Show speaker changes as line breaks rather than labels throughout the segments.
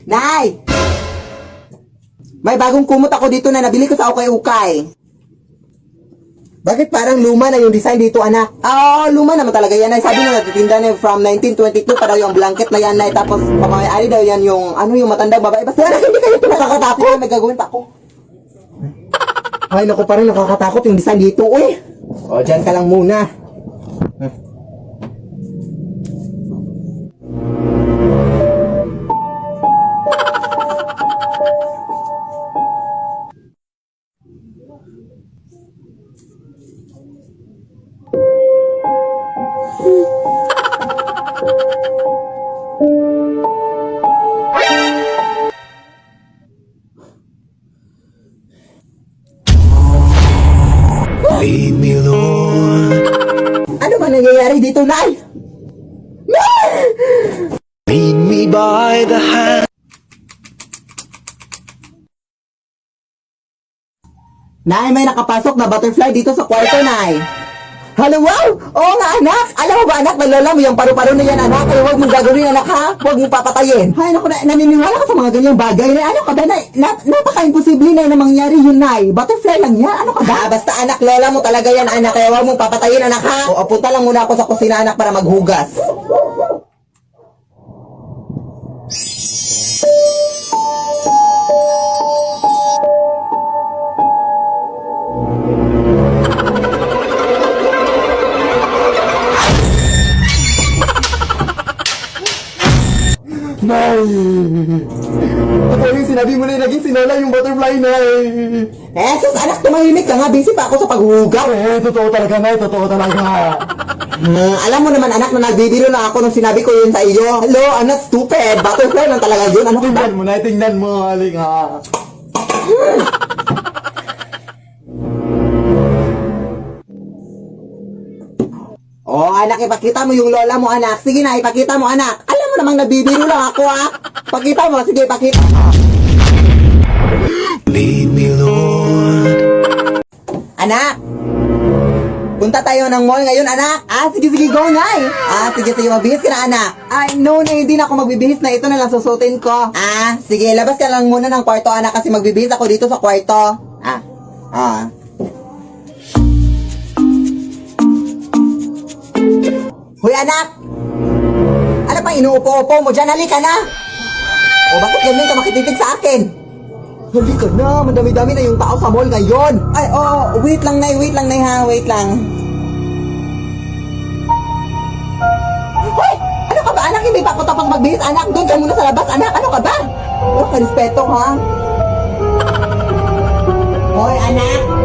Nay! May bagong kumot ako dito na nabili ko sa ukay-ukay. Bakit parang luma na yung design dito, anak? Oo, luma naman talaga yan, Nay. Sabi na natitinda na from 1922 pa daw yung blanket na yan, Nay. Tapos, pamay-ari daw yan yung, yung matandang babae. Basta, hindi kayo ito nakakatakot. May gagawin pa ako. Ay, naku, parang nakakatakot yung design dito, uy. O, dyan ka lang muna.
Lead me, Lord.
Ano ba nangyayari dito, Nay? Nay!
Lead me by the hand.
Nay, may nakapasok na butterfly dito sa kwarto, Nay. Hello, wow! Oo nga, anak! Alam mo ba, anak, nalala mo yung paru-paro na yan, anak? Kaya huwag mong gagawin, anak, ha? Huwag mong papatayin. Ay, naku, naniniwala ka sa mga ganyang bagay. Nay, ano ka ba, Nay? Napaka-imposible na mangyari yun, Nay. Butterfly lang yan. Ano ka ba? Basta, anak, lola mo talaga yan, anak. Kaya huwag mong papatayin, anak, ha? O, apunta lang muna ako sa kusina, anak, para maghugas.
Nay! Totoo yung sinabi mo na naging sinala yung butterfly, Nay!
Sus, anak, tumahimik ka nga. Busy pa ako sa paghugas.
Totoo talaga, Nay. Totoo talaga.
Alam mo naman, anak, na nagbibiro na ako nung sinabi ko yun sa iyo. Hello, anak, stupid. Butterfly lang talaga yun. Ano ka ba?
Tingnan mo, Nay. Tingnan mo. Halika.
Oh, anak, ipakita mo yung lola mo, anak. Sige na, ipakita mo, anak. Alam mo namang nabibiro lang ako, ha? Pakita mo, sige, ipakita.
Lead me, Lord.
Anak! Punta tayo ng mall ngayon, anak. Sige, go, Nay. Sige, magbihis ka na, anak. No, hindi na ako magbibihis na. Ito na lang susutin ko. Sige, labas ka lang muna ng kwarto, anak, kasi magbibihis ako dito sa kwarto. Hoy, anak! Ano pang inuupo-upo mo dyan? Halika na! O, bakit ganyan ka makititig sa akin? Halika na, madami-dami na yung tao sa mall ngayon. Ay, wait lang, Nay, ha, wait lang. Hoy! Ano ka ba, anak? Hindi pa ako tapos magbihis, anak. Doon ka muna sa labas, anak. Ano ka ba? Respeto, ha? Hoy, anak!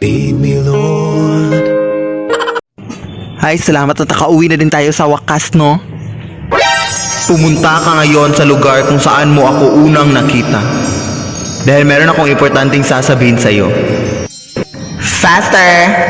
Lead me, Lord.
Ay, salamat at nakauwi na din tayo sa wakas, no? Pumunta ka ngayon sa lugar kung saan mo ako unang nakita. Dahil meron akong importanteng sasabihin sa'yo. Faster!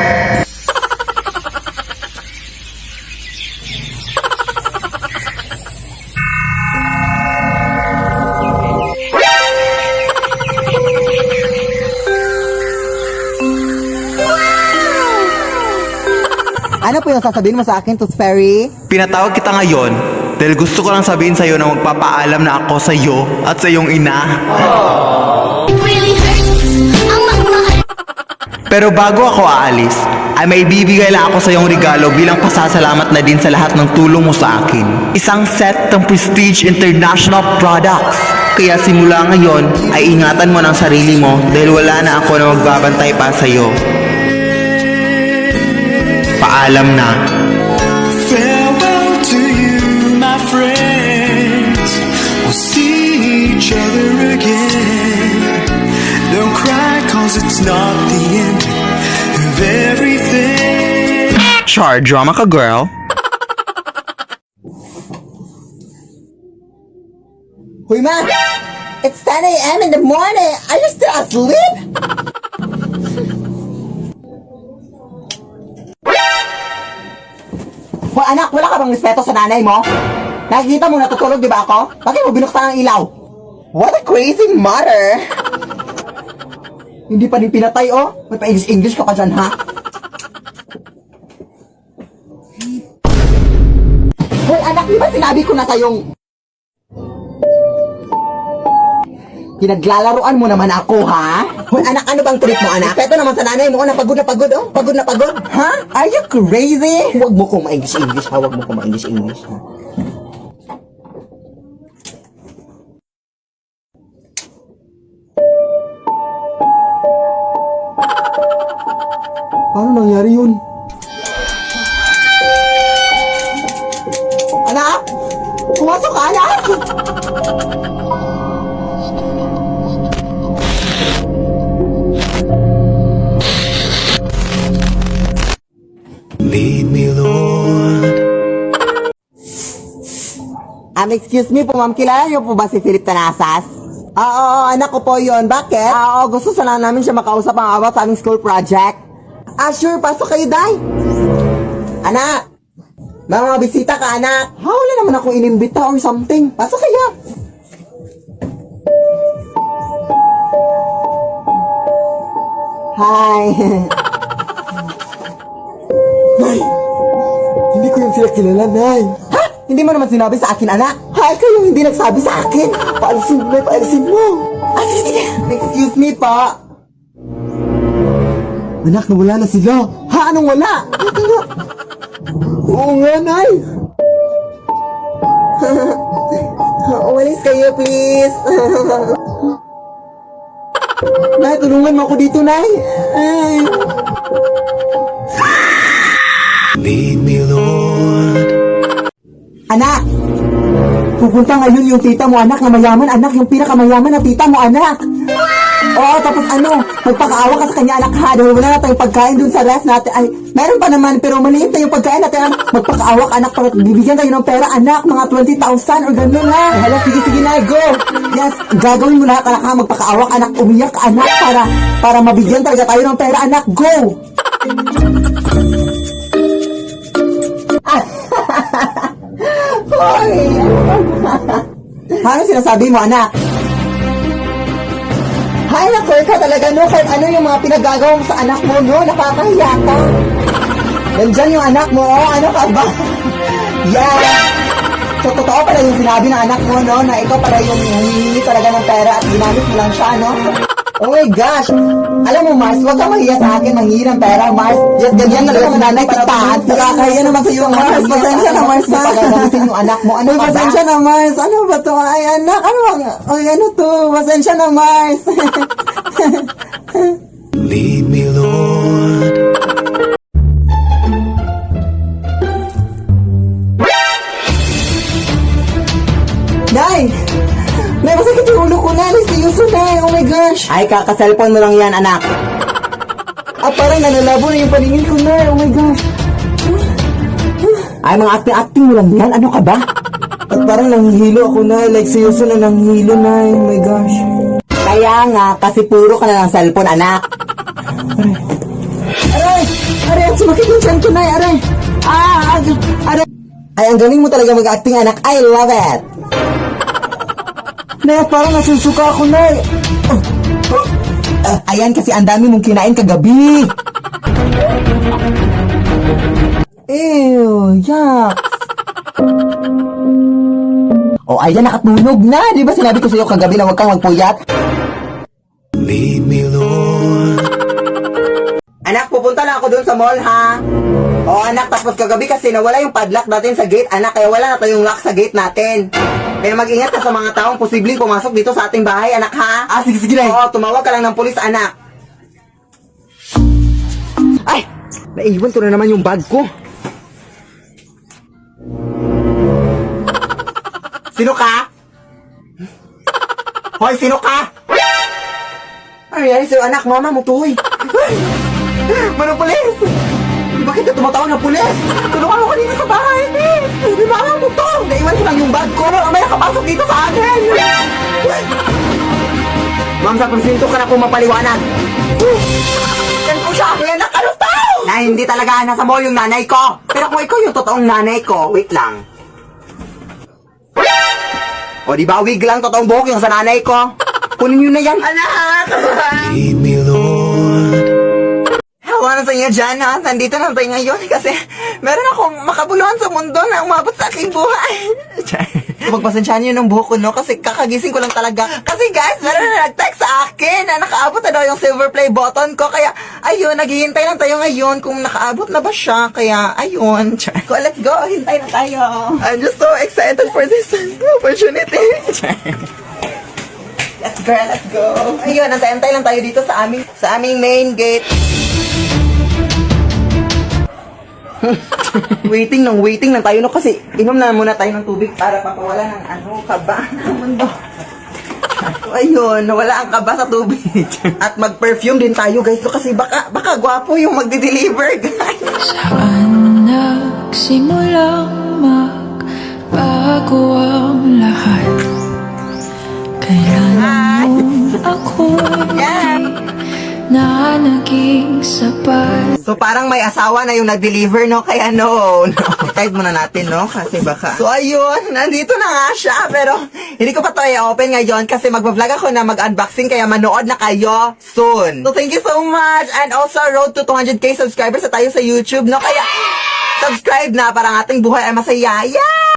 Ano po yung sasabihin mo sa akin, Tooth Fairy?
Pinatawag kita ngayon dahil gusto ko lang sabihin sa'yo na magpapaalam na ako sa'yo at sa iyong ina.
It really hurts. Ang magmahal.
Pero bago ako aalis, ay may bibigay lang ako sa iyong regalo bilang pasasalamat na din sa lahat ng tulong mo sa akin. Isang set ng Prestige International Products. Kaya simula ngayon ay ingatan mo ng sarili mo dahil wala na ako na magbabantay pa sa iyo. Paalam na.
Farewell to you, my friends. We'll see each other again. Don't cry, cause it's not the end of everything.
Char, drama ka, girl.
Huy, ma! It's 10 a.m. in the morning! Are you still asleep? Hoy anak, wala ka bang respeto sa nanay mo? Nakikita mo natutulog, di ba ako? Bakit mo binuksan ang ilaw? What a crazy mother! Hindi pa din pinatay, oh. May pa-English ka pa dyan, ha? Hoy anak, di ba sinabi ko na sa'yong... Pinaglalaruan mo naman ako, ha? Hoy anak, ano bang trip mo, anak? Respeto naman sa nanay mo, oh. Napagod na pagod, oh. Pagod na pagod. Ha? Are you crazy? Huwag mo kong ma-English, ha? Huwag mo kong ma-English, ha?
Paano nangyari yun?
Anak! Pumasok ka, anak!
Lead me, Lord.
Excuse me po, ma'am. Kilala niyo po ba si Philip Tanasas? Oo, anak ko po yun. Bakit? Oo, gusto sana namin siya makausap ang about sa aming school project. Sure. Pasok kayo, Day. Anak! May mga bisita ka, anak. Wala naman akong inimbita or something. Pasok kayo. Hi.
Nay! Hindi ko yung sila kilala, Nay.
Ha? Hindi mo naman sinabi sa akin, anak. Hay, kayo hindi nagsabi sa akin.
Paalisin mo, Nay, paalisin mo.
Sige. Excuse me pa.
Anak, nawala na sila.
Ha? Anong wala? Ito nga.
Oo nga, Nay.
Umalis kayo, please.
Nay, tulungan mo ako dito, Nay.
Ay.
Lead me, Lord.
Anak! Pupunta ngayon yung tita mo, anak, na mayaman, anak. Yung pinakamayaman na tita mo, anak. Oo, tapos ano, magpakaawa ka sa kanya, anak, ha? Dahil wala na tayong pagkain dun sa rest natin. Ay, meron pa naman, pero maliit na yung pagkain natin, anak. Magpakaawa ka, anak, para bibigyan tayo ng pera, anak. Mga 20,000 or ganun, ha? Hala, sige na, go. Yes, gagawin mo lahat, anak, ha? Magpakaawa ka, anak. Umiyak ka, anak, para mabigyan talaga tayo ng pera, anak. Go! Hoy! Ano sinasabi mo, anak? Hay, naku, ka talaga, no? Kahit ano yung mga pinagagawa mo sa anak mo, no? Nakakahiya ka. Nandyan yung anak mo, oh. Ano ka ba? Yeah! So, totoo pala yung sinabi ng anak mo, no? Na ikaw pala yung humihingi talaga ng pera at ginamit mo lang siya, no? Oh my gosh! Alam mo, Mars, huwag kang mahiya sa akin manghingi ng pera, Mars. Yes, ganyan talaga mga nanay kita. Nakakahiya naman sa iyo, Mars. Pasensya na, Mars, ha? Pagagamitin yung anak mo. Ano ba? Pasensya na, Mars. Ano ba to? Ay, anak, ano bang? Ay, ano to? Pasensya na, Mars.
Lead me, Lord.
Nay! Nay, masakit yung ulo ko, Nay. Seryoso, Nay. Oh my gosh. Ay, kaka-cellphone mo lang yan, anak. Parang nanalabo na yung paningin ko, Nay. Oh my gosh. Ay, mga acting-acting mo lang yan. Ano ka ba?
At parang nanghihilo ako, Nay. Like, seryoso na nanghihilo, Nay. Oh my gosh.
Kaya nga, kasi puro ka na ng cellphone, anak. Aray! Aray, sumakit yung tiyan ko, Nay. Aray! Aray! Ay, ang galing mo talaga mag-acting, anak. I love it!
Nay, parang nasusuka ako, Nay.
Ayan, kasi ang dami mong kinain kagabi. Ew, yuck. Oh, ayan, nakatunog na. Di ba sinabi ko sa'yo kagabi na huwag kang magpuyat?
Lead me, Lord.
Anak, pupunta lang ako dun sa mall, ha? Oh, anak, tapos kagabi kasi nawala yung padlock natin sa gate, anak. Kaya wala na tayong lock sa gate natin. Kaya mag-ingat ka sa mga taong posibleng pumasok dito sa ating bahay, anak, ha?
Sige, Nay.
Oo, tumawag ka lang ng pulis, anak. Ay! Naiwan ko na naman yung bag ko. Sino ka? Hoy, sino ka? Ay, ay, sa'yo, anak, mama mo to, hoy. Manong pulis! Bakit ka tumatawag ng pulis? Tulungan mo kanina sa bahay, please! Di ba mo to? Naiwan ko lang yung bag ko. May nakapasok dito sa akin. Ma'am, sa presinto ka na kung mapaliwanag. Yan po siya. Yan, ano to? na hindi talaga nasa mall yung nanay ko. Pero kung ikaw yung totoong nanay ko, wait lang. O di ba, wig lang, totoong buhok yung sa nanay ko. Kunin nyo na yan, anak!
Lead me, Lord.
Hawa na sa inyo dyan, ha? Nandito na tayo ngayon kasi meron akong makabuluhan sa mundo na umabot sa aking buhay. Pagpasensyahan nyo ng buhok ko, no? Kasi kakagising ko lang talaga. Kasi guys, meron na nag-text sa akin na nakaabot na daw yung silver play button ko. Kaya, ayun, naghihintay lang tayo ngayon kung nakaabot na ba siya. Kaya, ayun. So, let's go. Hintay na tayo. I'm just so excited for this opportunity. Yes, girl, let's go. Ayun, antay-antay lang tayo dito sa aming main gate. waiting lang tayo, no? Kasi inom na muna tayo ng tubig para papawala ng kaba ng mundo. Ayun, nawala ang kaba sa tubig. At mag-perfume din tayo, guys. So, kasi baka gwapo yung magde-deliver, guys.
Saan nagsimulang magbago ang lahat? Kailan mo ako'y na naging sapat?
So, parang may asawa na yung nag-deliver, no? Kaya no. Type muna natin, no? Kasi baka. So, ayun. Nandito na nga siya. Pero, hindi ko pa to i-open ngayon kasi mag-vlog ako na mag-unboxing. Kaya manood na kayo soon. So, thank you so much. And also, road to 200k subscribers na tayo sa YouTube, no? Kaya, subscribe na para ang ating buhay ay masaya. Yeah!